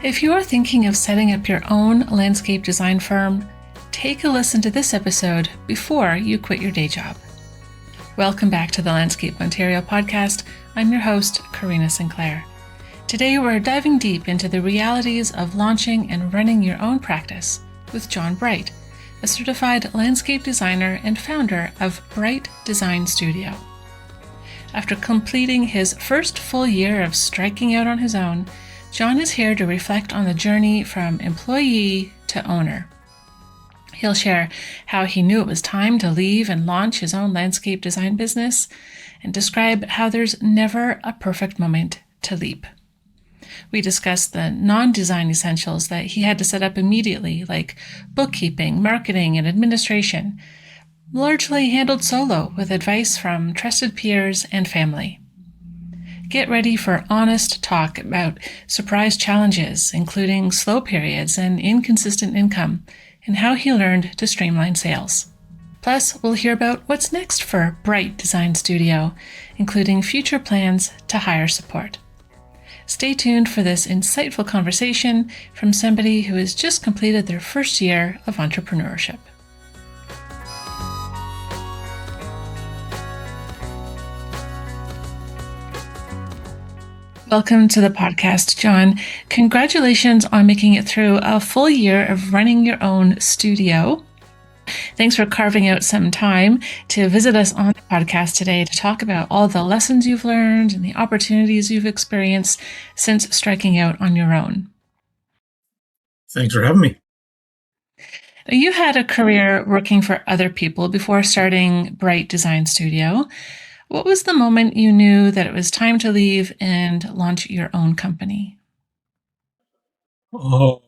If you are thinking of setting up your own landscape design firm, take a listen to this episode before you quit your day job. Welcome back to the Landscape Ontario podcast. I'm your host, Karina Sinclair. Today we're diving deep into the realities of launching and running your own practice with John Bright, a certified landscape designer and founder of Bright Design Studio. After completing his first full year of striking out on his own, John is here to reflect on the journey from employee to owner. He'll share how he knew it was time to leave and launch his own landscape design business, and describe how there's never a perfect moment to leap. We discuss the non-design essentials that he had to set up immediately, like bookkeeping, marketing, and administration, largely handled solo with advice from trusted peers and family. Get ready for honest talk about surprise challenges, including slow periods and inconsistent income, and how he learned to streamline sales. Plus, we'll hear about what's next for Bright Design Studio, including future plans to hire support. Stay tuned for this insightful conversation from somebody who has just completed their first year of entrepreneurship. Welcome to the podcast, John. Congratulations on making it through a full year of running your own studio. Thanks for carving out some time to visit us on the podcast today to talk about all the lessons you've learned and the opportunities you've experienced since striking out on your own. Thanks for having me. You had a career working for other people before starting Bright Design Studio. What was the moment you knew that it was time to leave and launch your own company? Oh,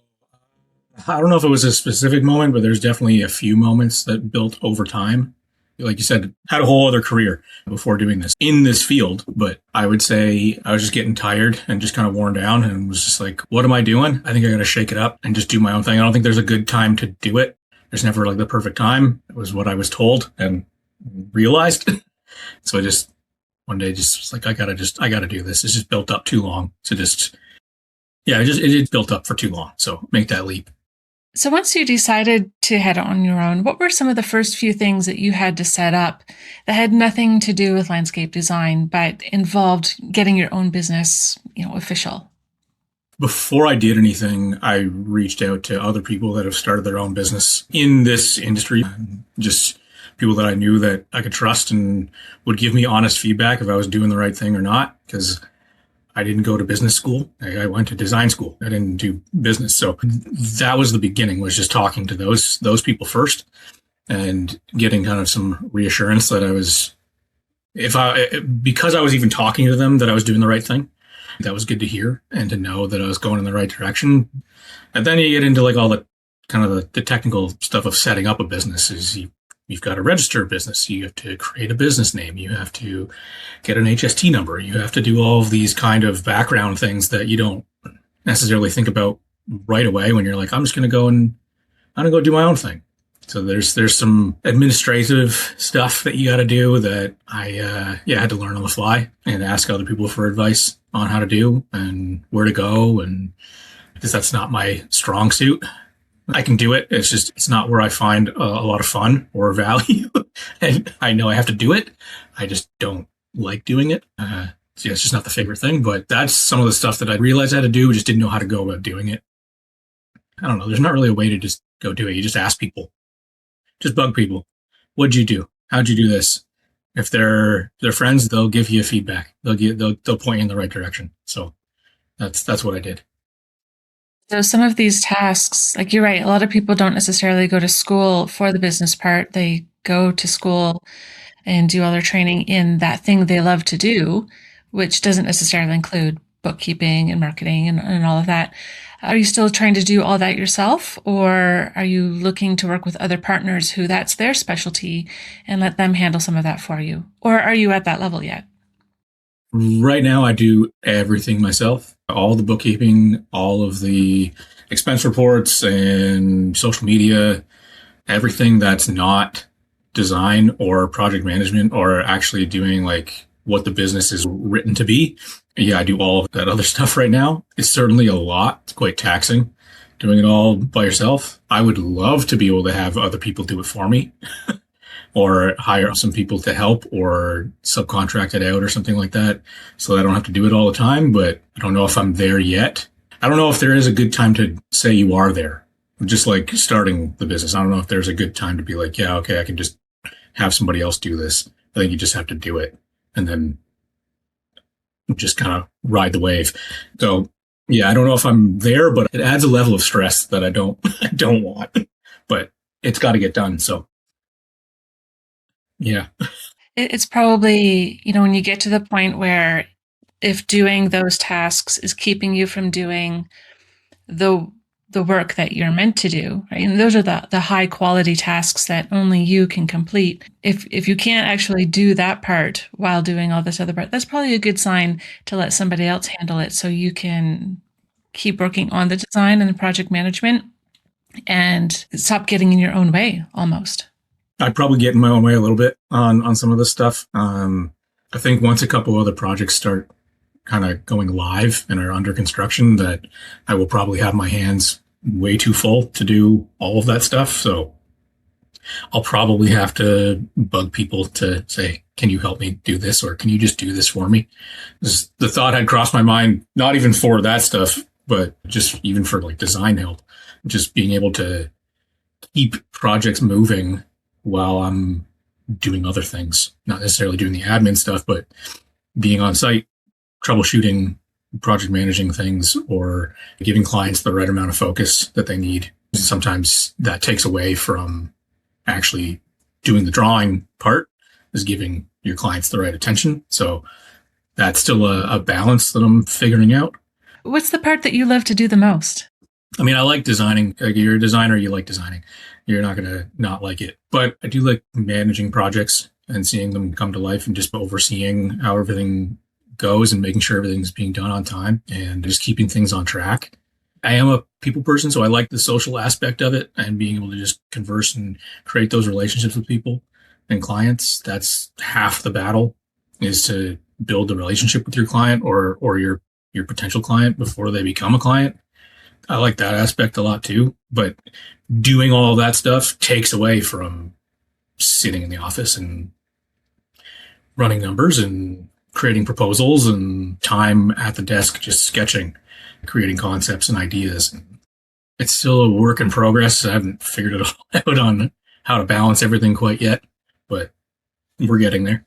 I don't know if it was a specific moment, but there's definitely a few moments that built over time. Like you said, had a whole other career before doing this in this field, but I would say I was just getting tired and just kind of worn down and was just like, what am I doing? I think I got to shake it up and just do my own thing. I don't think there's a good time to do it. There's never like the perfect time. It was what I was told and realized. So I just one day just was like, I gotta do this. It's just built up too long. So it built up for too long. So make that leap. So once you decided to head on your own, what were some of the first few things that you had to set up that had nothing to do with landscape design, but involved getting your own business, official? Before I did anything, I reached out to other people that have started their own business in this industry, just people that I knew that I could trust and would give me honest feedback if I was doing the right thing or not, because I didn't go to business school. I went to design school. I didn't do business. So that was the beginning, was just talking to those people first and getting kind of some reassurance that because I was even talking to them, that I was doing the right thing. That was good to hear and to know that I was going in the right direction. And then you get into like all the kind of the technical stuff of setting up a business. You've got to register a business. You have to create a business name. You have to get an HST number. You have to do all of these kind of background things that you don't necessarily think about right away when you're like, I'm going to go do my own thing. So there's some administrative stuff that you got to do that I had to learn on the fly and ask other people for advice on how to do and where to go. And because that's not my strong suit. I can do it. It's not where I find a lot of fun or value. And I know I have to do it. I just don't like doing it. It's just not the favorite thing. But that's some of the stuff that I realized I had to do. Just didn't know how to go about doing it. I don't know. There's not really a way to just go do it. You just ask people. Just bug people. What'd you do? How'd you do this? If they're friends, they'll give you feedback. They'll point you in the right direction. So that's what I did. So some of these tasks, like you're right, a lot of people don't necessarily go to school for the business part. They go to school and do all their training in that thing they love to do, which doesn't necessarily include bookkeeping and marketing and all of that. Are you still trying to do all that yourself, or are you looking to work with other partners who that's their specialty and let them handle some of that for you? Or are you at that level yet? Right now, I do everything myself. All the bookkeeping, all of the expense reports and social media, everything that's not design or project management or actually doing like what the business is written to be. Yeah, I do all of that other stuff right now. It's certainly a lot. It's quite taxing doing it all by yourself. I would love to be able to have other people do it for me or hire some people to help or subcontract it out or something like that so I don't have to do it all the time. But I don't know if I'm there yet. I don't know if there is a good time to say you are there. Just like starting the business. I don't know if there's a good time to be like, yeah, okay, I can just have somebody else do this. I think you just have to do it and then just kind of ride the wave. So yeah, I don't know if I'm there, but it adds a level of stress that I don't I don't want. But it's got to get done. So yeah. It's probably, when you get to the point where if doing those tasks is keeping you from doing the the work that you're meant to do, right? And those are the high quality tasks that only you can complete. If you can't actually do that part while doing all this other part, that's probably a good sign to let somebody else handle it so you can keep working on the design and the project management and stop getting in your own way almost. I'd probably get in my own way a little bit on some of this stuff. I think once a couple other projects start kind of going live and are under construction, that I will probably have my hands way too full to do all of that stuff. So I'll probably have to bug people to say, can you help me do this? Or can you just do this for me? The thought had crossed my mind, not even for that stuff, but just even for like design help, just being able to keep projects moving while I'm doing other things, not necessarily doing the admin stuff, but being on site, troubleshooting, project managing things, or giving clients the right amount of focus that they need. Sometimes that takes away from actually doing the drawing part, is giving your clients the right attention. So that's still a balance that I'm figuring out. What's the part that you love to do the most? I mean, I like designing. Like, you're a designer, you like designing. You're not going to not like it. But I do like managing projects and seeing them come to life and just overseeing how everything goes and making sure everything's being done on time and just keeping things on track. I am a people person, so I like the social aspect of it and being able to just converse and create those relationships with people and clients. That's half the battle, is to build the relationship with your client or your potential client before they become a client. I like that aspect a lot too, but doing all that stuff takes away from sitting in the office and running numbers and creating proposals and time at the desk just sketching, creating concepts and ideas. It's still a work in progress. I haven't figured it all out on how to balance everything quite yet, but we're getting there.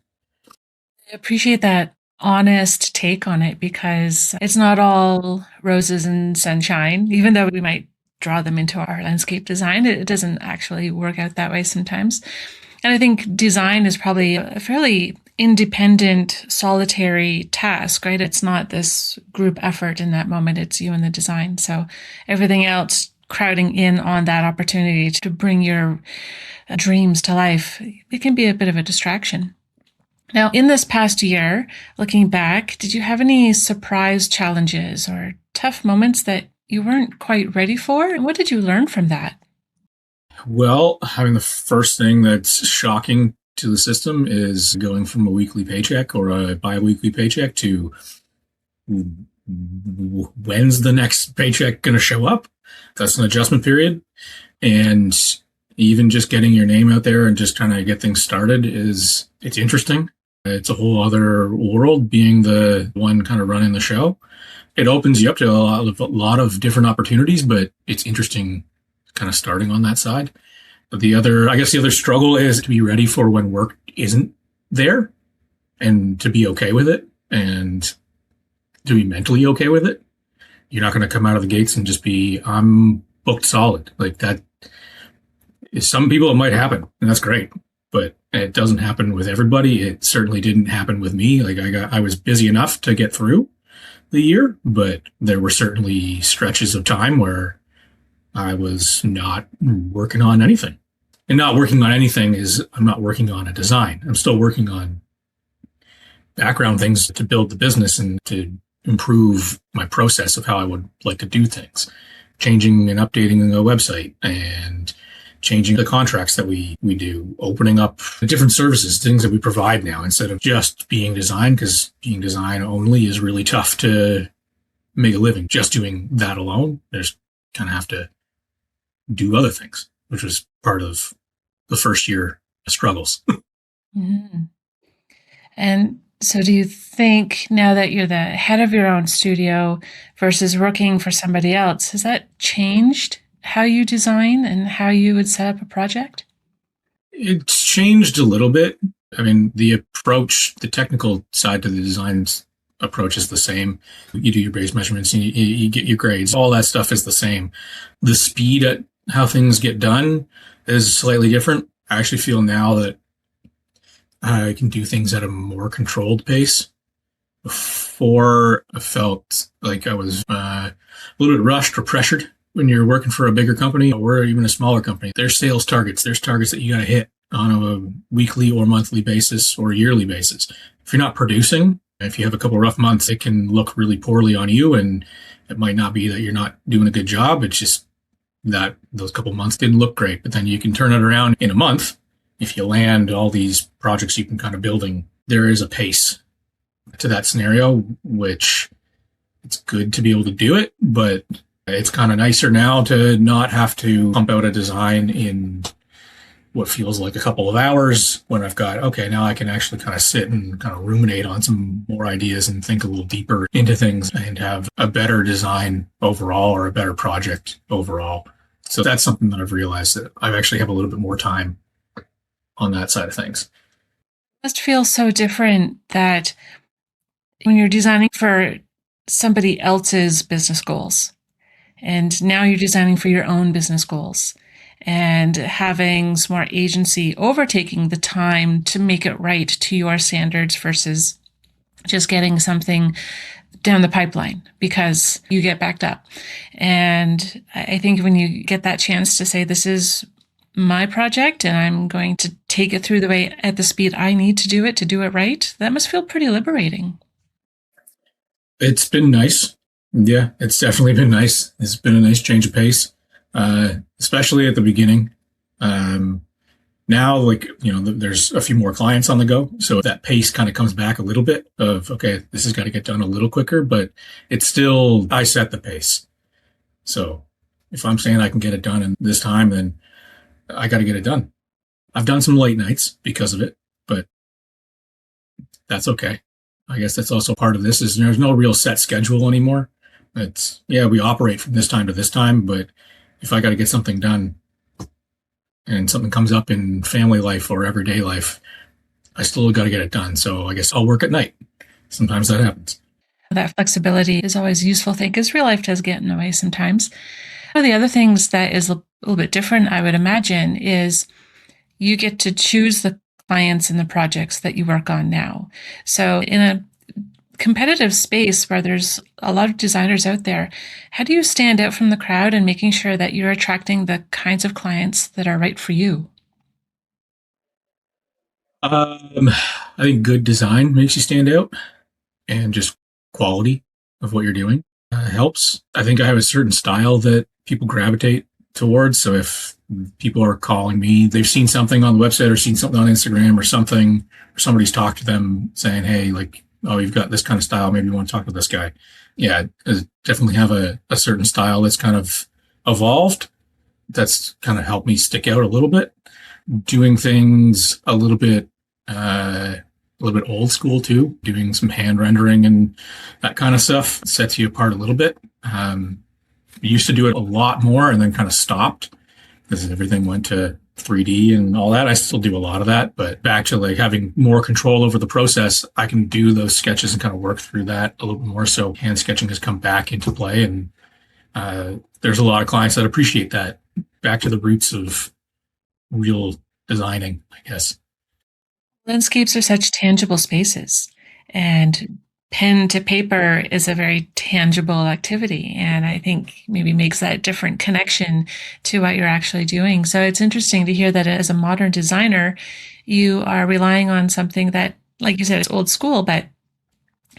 I appreciate that honest take on it because it's not all roses and sunshine, even though we might draw them into our landscape design. It doesn't actually work out that way sometimes. And I think design is probably a fairly independent, solitary task, right? It's not this group effort in that moment. It's you and the design. So everything else crowding in on that opportunity to bring your dreams to life, it can be a bit of a distraction. Now, in this past year, looking back, did you have any surprise challenges or tough moments that you weren't quite ready for? And what did you learn from that? Well, having the first thing that's shocking to the system is going from a weekly paycheck or a bi-weekly paycheck to when's the next paycheck going to show up? That's an adjustment period. And even just getting your name out there and just trying to get things started it's interesting. It's a whole other world being the one kind of running the show. It opens you up to a lot of different opportunities, but it's interesting kind of starting on that side. But the other struggle is to be ready for when work isn't there and to be okay with it and to be mentally okay with it. You're not going to come out of the gates and just be, I'm booked solid. Like that. Some people it might happen, and that's great, but it doesn't happen with everybody. It certainly didn't happen with me. Like I was busy enough to get through the year, but there were certainly stretches of time where I was not working on anything. And not working on anything is I'm not working on a design. I'm still working on background things to build the business and to improve my process of how I would like to do things. Changing and updating the website and changing the contracts that we do, opening up different services, things that we provide now instead of just being design, because being design only is really tough to make a living. Just doing that alone, there's kind of have to do other things, which was part of the first year struggles. Mhm. And so do you think now that you're the head of your own studio versus working for somebody else, has that changed how you design and how you would set up a project? It's changed a little bit. I mean, the approach, the technical side to the design approach is the same. You do your base measurements, and you get your grades. All that stuff is the same. The speed at how things get done is slightly different. I actually feel now that I can do things at a more controlled pace. Before, I felt like I was a little bit rushed or pressured when you're working for a bigger company or even a smaller company. There's sales targets. There's targets that you got to hit on a weekly or monthly basis or yearly basis. If you're not producing, if you have a couple of rough months, it can look really poorly on you. And it might not be that you're not doing a good job. It's just that those couple of months didn't look great. But then you can turn it around in a month. If you land all these projects you've been kind of building, there is a pace to that scenario, which it's good to be able to do it, but it's kind of nicer now to not have to pump out a design in what feels like a couple of hours when I've got, okay, now I can actually kind of sit and kind of ruminate on some more ideas and think a little deeper into things and have a better design overall or a better project overall. So that's something that I've realized that I actually have a little bit more time on that side of things. It must feel so different that when you're designing for somebody else's business goals, and now you're designing for your own business goals and having some more agency overtaking the time to make it right to your standards versus just getting something down the pipeline because you get backed up. And I think when you get that chance to say, this is my project and I'm going to take it through the way at the speed I need to do it right, that must feel pretty liberating. It's been nice. Yeah, it's definitely been nice. It's been a nice change of pace, especially at the beginning. Now, like, there's a few more clients on the go. So that pace kind of comes back a little bit of, okay, this has got to get done a little quicker, but it's still, I set the pace. So if I'm saying I can get it done in this time, then I got to get it done. I've done some late nights because of it, but that's okay. I guess that's also part of this is there's no real set schedule anymore. It's, yeah, we operate from this time to this time, but if I got to get something done and something comes up in family life or everyday life, I still got to get it done. So I guess I'll work at night. Sometimes that happens. That flexibility is always a useful thing because real life does get in the way sometimes. One of the other things that is a little bit different, I would imagine, is you get to choose the clients and the projects that you work on now. So in a competitive space where there's a lot of designers out there, how do you stand out from the crowd and making sure that you're attracting the kinds of clients that are right for you? I think good design makes you stand out and just quality of what you're doing helps. I think I have a certain style that people gravitate towards. So if people are calling me, they've seen something on the website or seen something on Instagram or something, or somebody's talked to them saying, hey, like, oh, you've got this kind of style. Maybe you want to talk to this guy. Yeah, I definitely have a certain style that's kind of evolved. That's kind of helped me stick out a little bit. Doing things a little bit old school too. Doing some hand rendering and that kind of stuff sets you apart a little bit. We used to do it a lot more and then kind of stopped because everything went to 3D and all that. I still do a lot of that, but back to like having more control over the process, I can do those sketches and kind of work through that a little bit more. So hand sketching has come back into play, and there's a lot of clients that appreciate that. Back to the roots of real designing, I guess. Landscapes are such tangible spaces, and pen to paper is a very tangible activity, and I think maybe makes that different connection to what you're actually doing. So it's interesting to hear that as a modern designer, you are relying on something that, like you said, is old school, but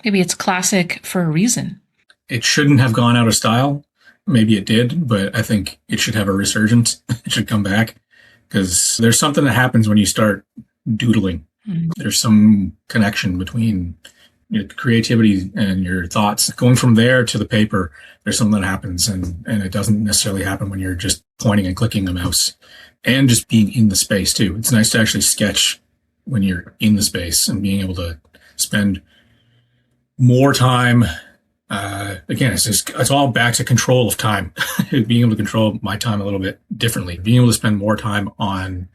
maybe it's classic for a reason. It shouldn't have gone out of style. Maybe it did, but I think it should have a resurgence. It should come back. because there's something that happens when you start doodling. Mm. There's some connection between your creativity and your thoughts. Going from there to the paper, there's something that happens, and it doesn't necessarily happen when you're just pointing and clicking a mouse, and just being in the space too. It's nice to actually sketch when you're in the space and being able to spend more time. Again, it's all back to control of time. Being able to control my time a little bit differently, being able to spend more time on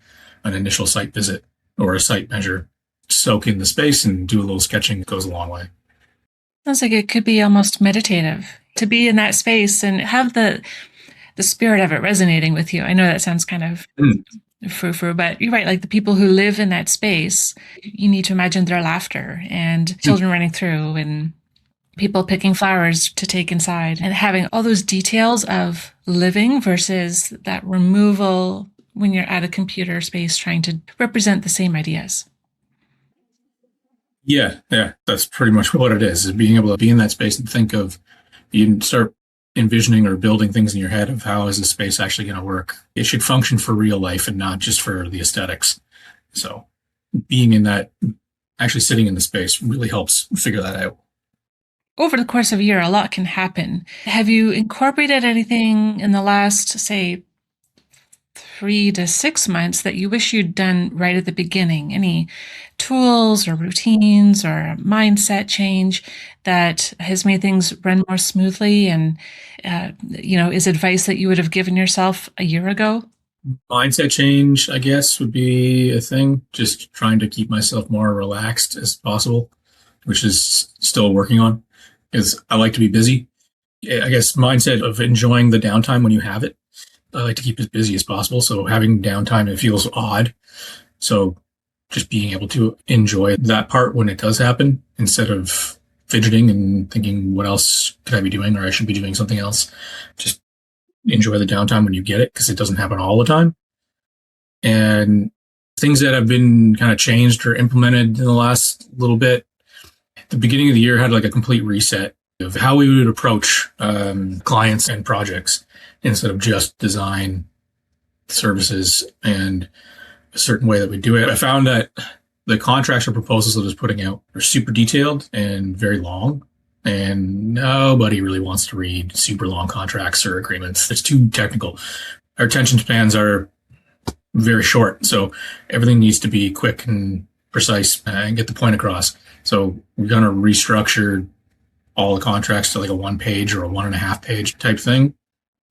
an initial site visit or a site measure, soak in the space and do a little sketching goes a long way. Sounds like it could be almost meditative to be in that space and have the spirit of it resonating with you. I know that sounds kind of frou-frou, but you're right. Like the people who live in that space, you need to imagine their laughter and children running through and people picking flowers to take inside and having all those details of living versus that removal when you're at a computer space trying to represent the same ideas. Yeah, that's pretty much what it is being able to be in that space and think of, you can start envisioning or building things in your head of how is this space actually going to work. It should function for real life and not just for the aesthetics. So being in that, actually sitting in the space really helps figure that out. Over the course of a year, a lot can happen. Have you incorporated anything in the last, say, 3 to 6 months that you wish you'd done right at the beginning? Any tools or routines or mindset change that has made things run more smoothly and, is advice that you would have given yourself a year ago? Mindset change, I guess, would be a thing. Just trying to keep myself more relaxed as possible, which is still working on, because I like to be busy. I guess mindset of enjoying the downtime when you have it. I like to keep as busy as possible. So having downtime, it feels odd. So just being able to enjoy that part when it does happen instead of fidgeting and thinking, what else could I be doing? Or I should be doing something else. Just enjoy the downtime when you get it, because it doesn't happen all the time. And things that have been kind of changed or implemented in the last little bit. The beginning of the year had like a complete reset of how we would approach clients and projects instead of just design services and a certain way that we do it. I found that the contracts or proposals that I was putting out are super detailed and very long, and nobody really wants to read super long contracts or agreements. It's too technical. Our attention spans are very short, so everything needs to be quick and precise and get the point across. So we're going to restructure all the contracts to like a 1 page or a 1.5 page type thing,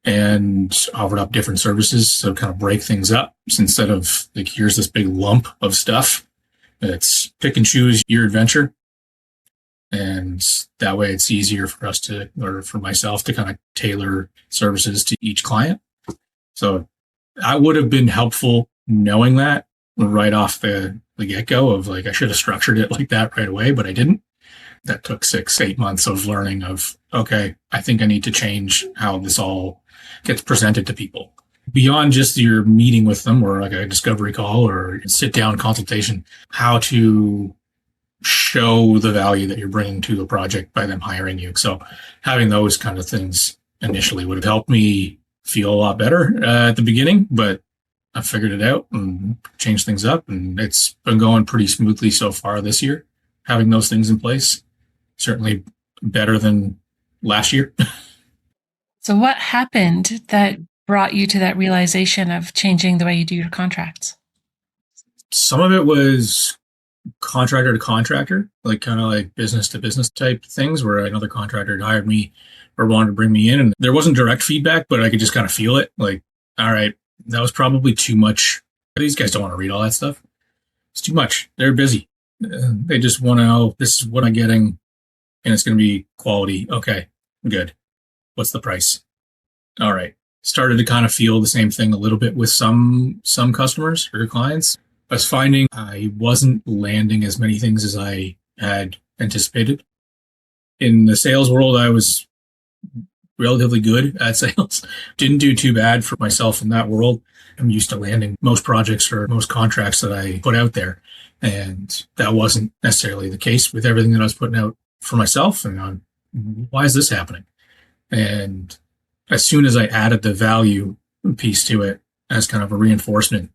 and offered up different services. So kind of break things up instead of like, here's this big lump of stuff. It's pick and choose your adventure. And that way it's easier for us to, or for myself to kind of tailor services to each client. So I would have been helpful knowing that right off the get-go of like, I should have structured it like that right away, but I didn't. That took 6-8 months of learning of, okay, I think I need to change how this all gets presented to people. Beyond just your meeting with them or like a discovery call or sit down consultation, how to show the value that you're bringing to the project by them hiring you. So having those kind of things initially would have helped me feel a lot better at the beginning, but I figured it out and changed things up, and it's been going pretty smoothly so far this year. Having those things in place, certainly better than last year. So what happened that brought you to that realization of changing the way you do your contracts? Some of it was contractor to contractor, like kind of like business to business type things where another contractor had hired me or wanted to bring me in. And there wasn't direct feedback, but I could just kind of feel it. Like, all right, that was probably too much. These guys don't want to read all that stuff. It's too much. They're busy. They just want to know, this is what I'm getting and it's going to be quality. Okay, good. What's the price? All right. Started to kind of feel the same thing a little bit with some customers or clients. I was finding I wasn't landing as many things as I had anticipated. In the sales world, I was relatively good at sales. Didn't do too bad for myself in that world. I'm used to landing most projects or most contracts that I put out there. And that wasn't necessarily the case with everything that I was putting out for myself. And why is this happening? And as soon as I added the value piece to it as kind of a reinforcement,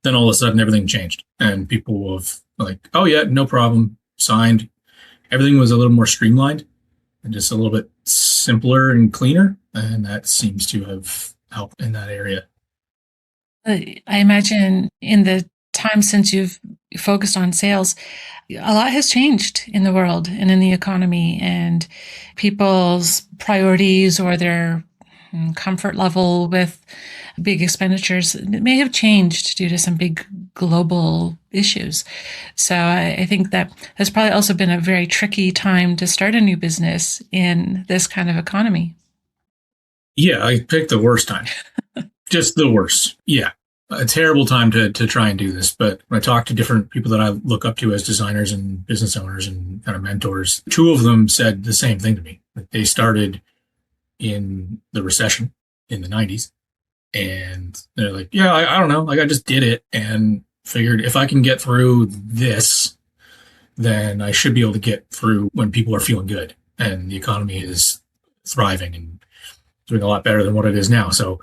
Then all of a sudden everything changed and people have like, oh yeah, no problem, signed. Everything was a little more streamlined and just a little bit simpler and cleaner. And that seems to have helped in that area. I imagine in the time since you've focused on sales, a lot has changed in the world and in the economy, and people's priorities or their comfort level with big expenditures may have changed due to some big global issues. So I think that has probably also been a very tricky time to start a new business in this kind of economy. Yeah, I picked the worst time. Just the worst. Yeah. A terrible time to try and do this. But when I talk to different people that I look up to as designers and business owners and kind of mentors, two of them said the same thing to me. Like they started in the recession in the 90s. And they're like, yeah, I don't know. Like I just did it and figured if I can get through this, then I should be able to get through when people are feeling good and the economy is thriving and doing a lot better than what it is now. So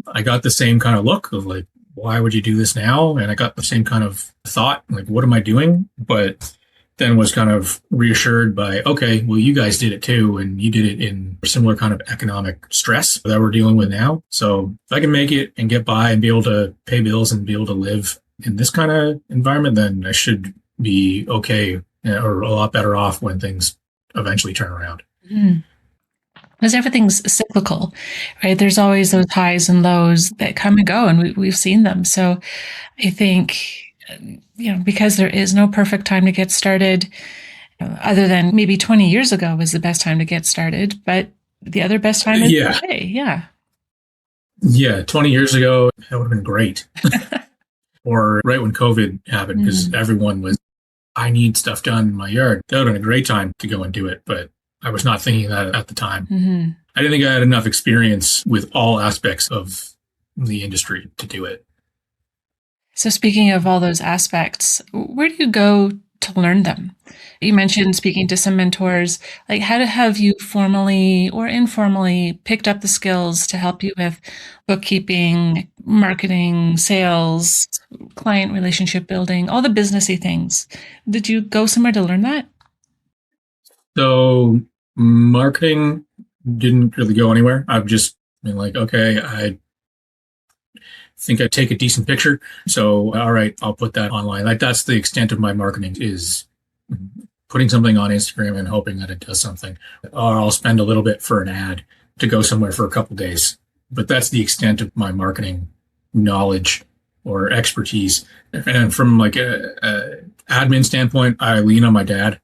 I got the same kind of look of like, why would you do this now? And I got the same kind of thought, like, what am I doing? But then was kind of reassured by, okay, well, you guys did it too. And you did it in a similar kind of economic stress that we're dealing with now. So if I can make it and get by and be able to pay bills and be able to live in this kind of environment, then I should be okay or a lot better off when things eventually turn around. Mm. Because everything's cyclical, right? There's always those highs and lows that come and go, and we've seen them. So I think, because there is no perfect time to get started, other than maybe 20 years ago was the best time to get started, but the other best time is today. Yeah. Yeah. 20 years ago, that would have been great. Or right when COVID happened, because everyone was, I need stuff done in my yard. That would have been a great time to go and do it. But I was not thinking that at the time. Mm-hmm. I didn't think I had enough experience with all aspects of the industry to do it. So speaking of all those aspects, where do you go to learn them? You mentioned speaking to some mentors. Like, how have you formally or informally picked up the skills to help you with bookkeeping, marketing, sales, client relationship building, all the businessy things? Did you go somewhere to learn that? So marketing didn't really go anywhere. I've just been like, okay, I think I take a decent picture. So, all right, I'll put that online. Like that's the extent of my marketing is putting something on Instagram and hoping that it does something. Or I'll spend a little bit for an ad to go somewhere for a couple of days. But that's the extent of my marketing knowledge or expertise. And from like a admin standpoint, I lean on my dad.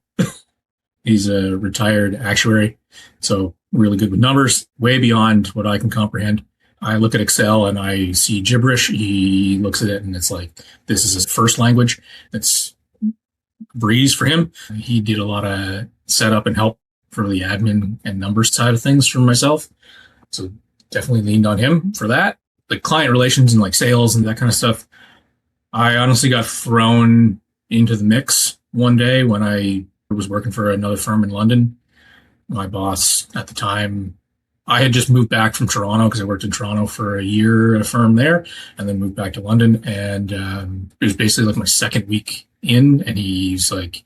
He's a retired actuary, so really good with numbers, way beyond what I can comprehend. I look at Excel and I see gibberish. He looks at it and it's like, this is his first language. It's breeze for him. He did a lot of setup and help for the admin and numbers side of things for myself. So definitely leaned on him for that. Like client relations and like sales and that kind of stuff. I honestly got thrown into the mix one day when I was working for another firm in London. My boss at the time, I had just moved back from Toronto because I worked in Toronto for a year at a firm there and then moved back to London. And it was basically like my second week in. And he's like,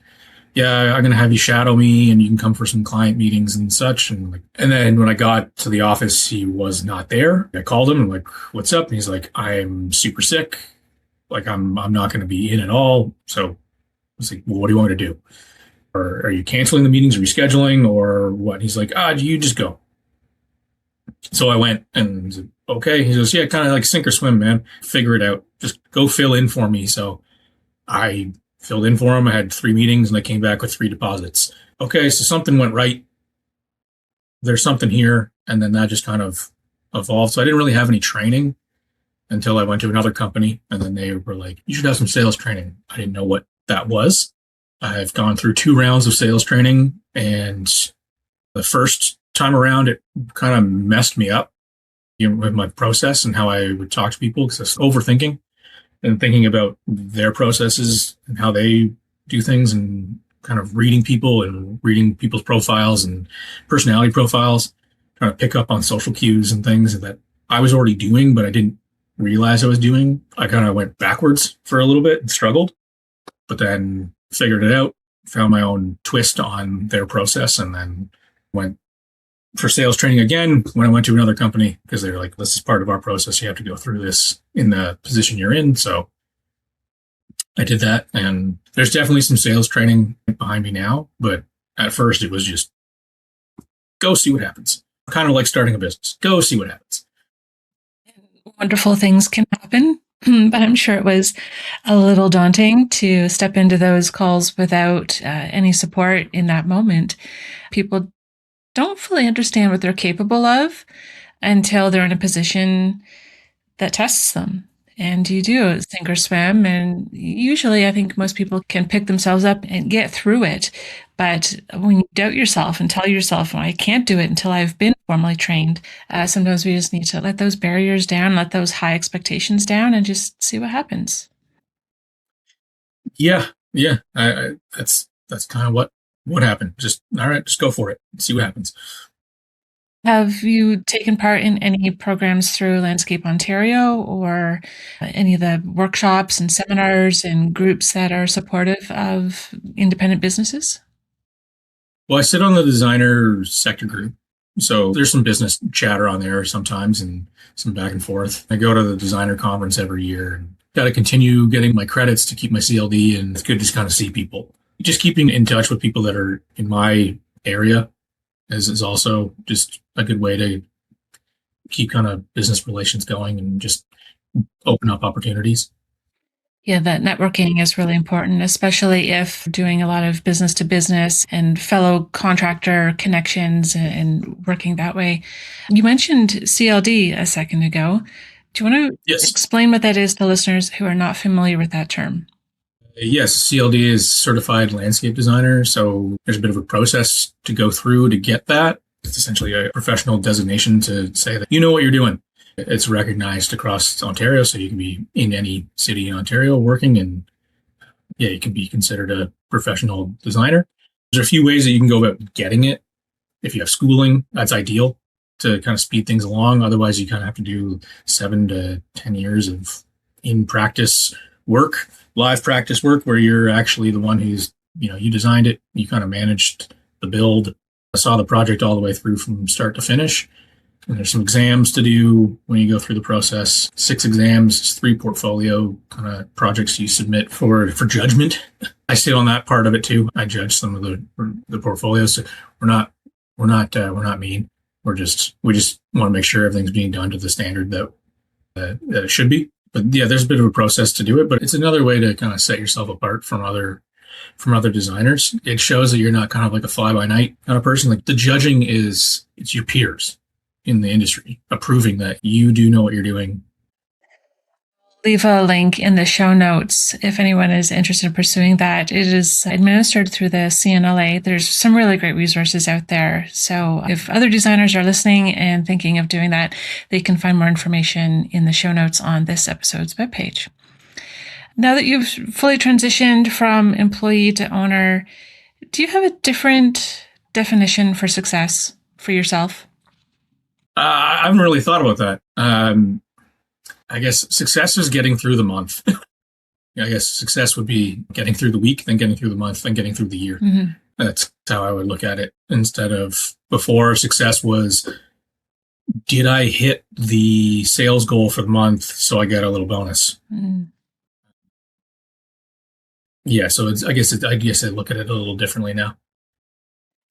yeah, I'm going to have you shadow me and you can come for some client meetings and such. And then when I got to the office, he was not there. I called him and like, what's up? And he's like, I'm super sick. Like I'm not going to be in at all. So I was like, well, what do you want me to do? Or are you canceling the meetings, rescheduling, or what? He's like, you just go. So I went and he's like, okay. He goes, yeah, kind of like sink or swim, man. Figure it out. Just go fill in for me. So I filled in for him. I had 3 meetings and I came back with 3 deposits. Okay, so something went right. There's something here. And then that just kind of evolved. So I didn't really have any training until I went to another company. And then they were like, you should have some sales training. I didn't know what that was. I've gone through 2 rounds of sales training, and the first time around, it kind of messed me up with my process and how I would talk to people because I was overthinking and thinking about their processes and how they do things and kind of reading people and reading people's profiles and personality profiles, trying to pick up on social cues and things that I was already doing, but I didn't realize I was doing. I kind of went backwards for a little bit and struggled, but then figured it out, found my own twist on their process, and then went for sales training again when I went to another company because they were like, this is part of our process. You have to go through this in the position you're in. So I did that. And there's definitely some sales training behind me now. But at first, it was just go see what happens. Kind of like starting a business. Go see what happens. Wonderful things can happen. But I'm sure it was a little daunting to step into those calls without any support in that moment. People don't fully understand what they're capable of until they're in a position that tests them. And you do sink or swim. And usually, I think most people can pick themselves up and get through it. But when you doubt yourself and tell yourself, well, I can't do it until I've been formally trained, sometimes we just need to let those barriers down, let those high expectations down, and just see what happens. Yeah. Yeah. That's kind of what happened. Just, all right, just go for it. See what happens. Have you taken part in any programs through Landscape Ontario or any of the workshops and seminars and groups that are supportive of independent businesses? Well, I sit on the designer sector group. So there's some business chatter on there sometimes and some back and forth. I go to the designer conference every year and got to continue getting my credits to keep my CLD. And it's good to just kind of see people. Just keeping in touch with people that are in my area is also just a good way to keep kind of business relations going and just open up opportunities. Yeah, that networking is really important, especially if doing a lot of business to business and fellow contractor connections and working that way. You mentioned CLD a second ago. Do you want to Yes. explain what that is to listeners who are not familiar with that term? Yes, CLD is certified landscape designer. So there's a bit of a process to go through to get that. It's essentially a professional designation to say that you know what you're doing. It's recognized across Ontario, so you can be in any city in Ontario working, and yeah, you can be considered a professional designer. There's a few ways that you can go about getting it. If you have schooling, that's ideal to kind of speed things along. Otherwise, you kind of have to do 7 to 10 years of in practice work, live practice work, where you're actually the one who's, you designed it, you kind of managed the build, saw the project all the way through from start to finish. And there's some exams to do when you go through the process. 6 exams, 3 portfolio kind of projects you submit for judgment. I sit on that part of it too. I judge some of the portfolios. So we're not mean. We just want to make sure everything's being done to the standard that it should be. But yeah, there's a bit of a process to do it, but it's another way to kind of set yourself apart from other designers. It shows that you're not kind of like a fly by night kind of person. Like the judging it's your peers in the industry approving that you do know what you're doing. Leave a link in the show notes if anyone is interested in pursuing that. It is administered through the CNLA. There's some really great resources out there. So if other designers are listening and thinking of doing that, they can find more information in the show notes on this episode's webpage. Now that you've fully transitioned from employee to owner, do you have a different definition for success for yourself? I haven't really thought about that. I guess success is getting through the month. I guess success would be getting through the week, then getting through the month, then getting through the year. Mm-hmm. That's how I would look at it. Instead of before, success was, did I hit the sales goal for the month so I get a little bonus? Mm-hmm. Yeah, so I guess I look at it a little differently now.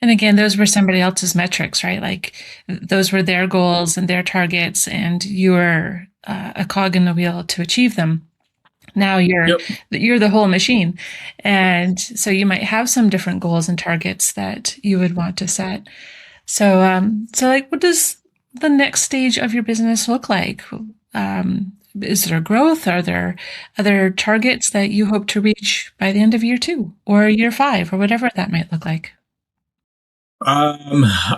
And again, those were somebody else's metrics, right? Like those were their goals and their targets, and you were a cog in the wheel to achieve them. Now you're the whole machine, and so you might have some different goals and targets that you would want to set. So, like, what does the next stage of your business look like? Is there growth? Are there other targets that you hope to reach by the end of year 2 or year 5 or whatever that might look like?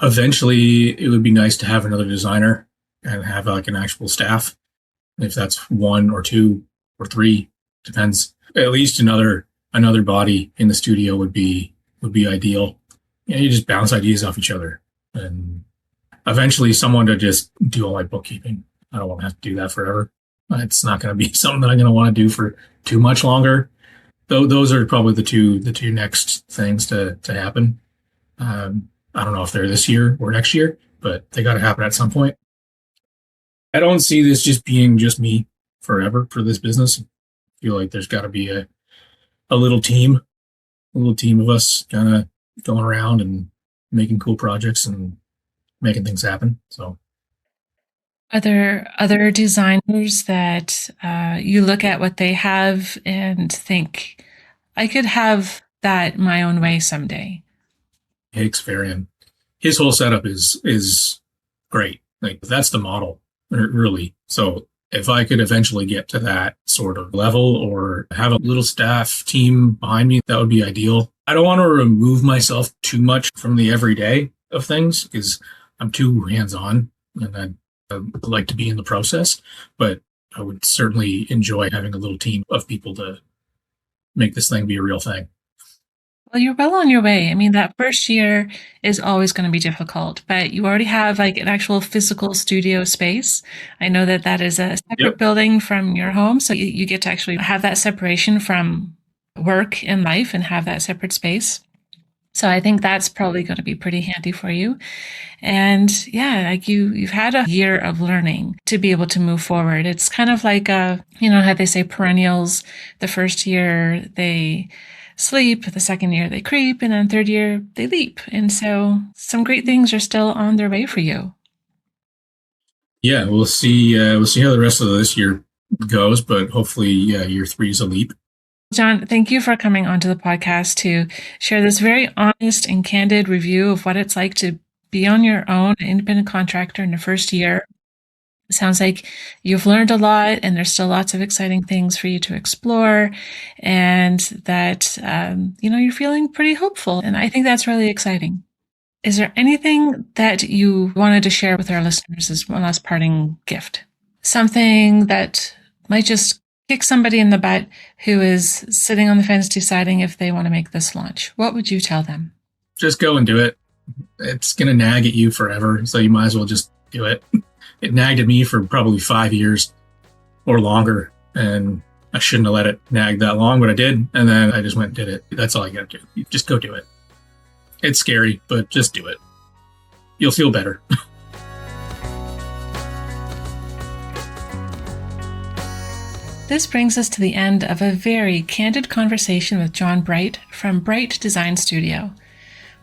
Eventually it would be nice to have another designer and have like an actual staff. If that's 1 or 2 or 3, depends. At least another body in the studio would be ideal. You just bounce ideas off each other, and eventually someone to just do all my bookkeeping. I don't want to have to do that forever. It's not going to be something that I'm going to want to do for too much longer. Though those are probably the two next things to happen. I don't know if they're this year or next year, but they got to happen at some point. I don't see this just being just me forever for this business. I feel like there's got to be a little team of us kind of going around and making cool projects and making things happen. So Are there other designers that you look at what they have and think, I could have that my own way someday? Hicks Varian, his whole setup is great. Like that's the model, really. So if I could eventually get to that sort of level or have a little staff team behind me, that would be ideal. I don't want to remove myself too much from the everyday of things because I'm too hands-on and I like to be in the process, but I would certainly enjoy having a little team of people to make this thing be a real thing. Well, you're well on your way. I mean, that first year is always going to be difficult, but you already have like an actual physical studio space. I know that that is a separate Yep. building from your home, so you get to actually have that separation from work and life and have that separate space. So I think that's probably going to be pretty handy for you. And yeah, like you've had a year of learning to be able to move forward. It's kind of like how they say perennials. The first year they sleep, the second year they creep, and then third year they leap. And so some great things are still on their way for you. Yeah, we'll see. We'll see how the rest of this year goes, but hopefully, yeah, year three is a leap. John, thank you for coming onto the podcast to share this very honest and candid review of what it's like to be on your own, an independent contractor in the first year. It sounds like you've learned a lot and there's still lots of exciting things for you to explore and that, you're feeling pretty hopeful. And I think that's really exciting. Is there anything that you wanted to share with our listeners as one last parting gift? Something that might just kick somebody in the butt who is sitting on the fence deciding if they want to make this launch. What would you tell them? Just go and do it. It's going to nag at you forever, so you might as well just do it. It nagged at me for probably 5 years or longer, and I shouldn't have let it nag that long, but I did, and then I just went and did it. That's all you got to do. You just go do it. It's scary, but just do it. You'll feel better. This brings us to the end of a very candid conversation with John Bright from Bright Design Studio.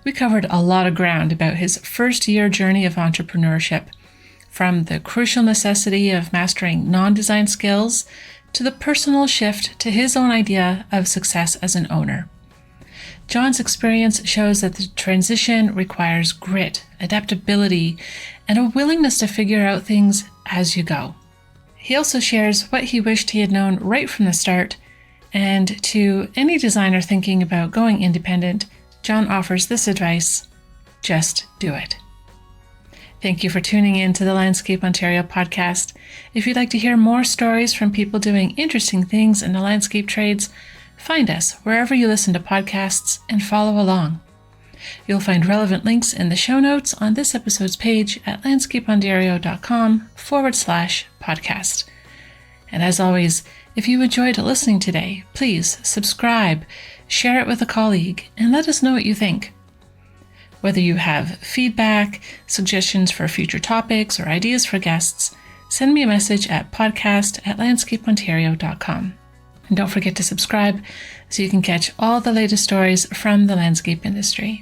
We covered a lot of ground about his first year journey of entrepreneurship, from the crucial necessity of mastering non-design skills to the personal shift to his own idea of success as an owner. John's experience shows that the transition requires grit, adaptability, and a willingness to figure out things as you go. He also shares what he wished he had known right from the start, and to any designer thinking about going independent, John offers this advice: just do it. Thank you for tuning in to the Landscape Ontario podcast. If you'd like to hear more stories from people doing interesting things in the landscape trades, find us wherever you listen to podcasts and follow along. You'll find relevant links in the show notes on this episode's page at landscapeontario.com/podcast. And as always, if you enjoyed listening today, please subscribe, share it with a colleague, and let us know what you think. Whether you have feedback, suggestions for future topics, or ideas for guests, send me a message at podcast@landscapeontario.com. And don't forget to subscribe so you can catch all the latest stories from the landscape industry.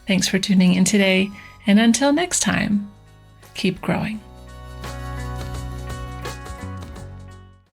Thanks for tuning in today, and until next time, keep growing.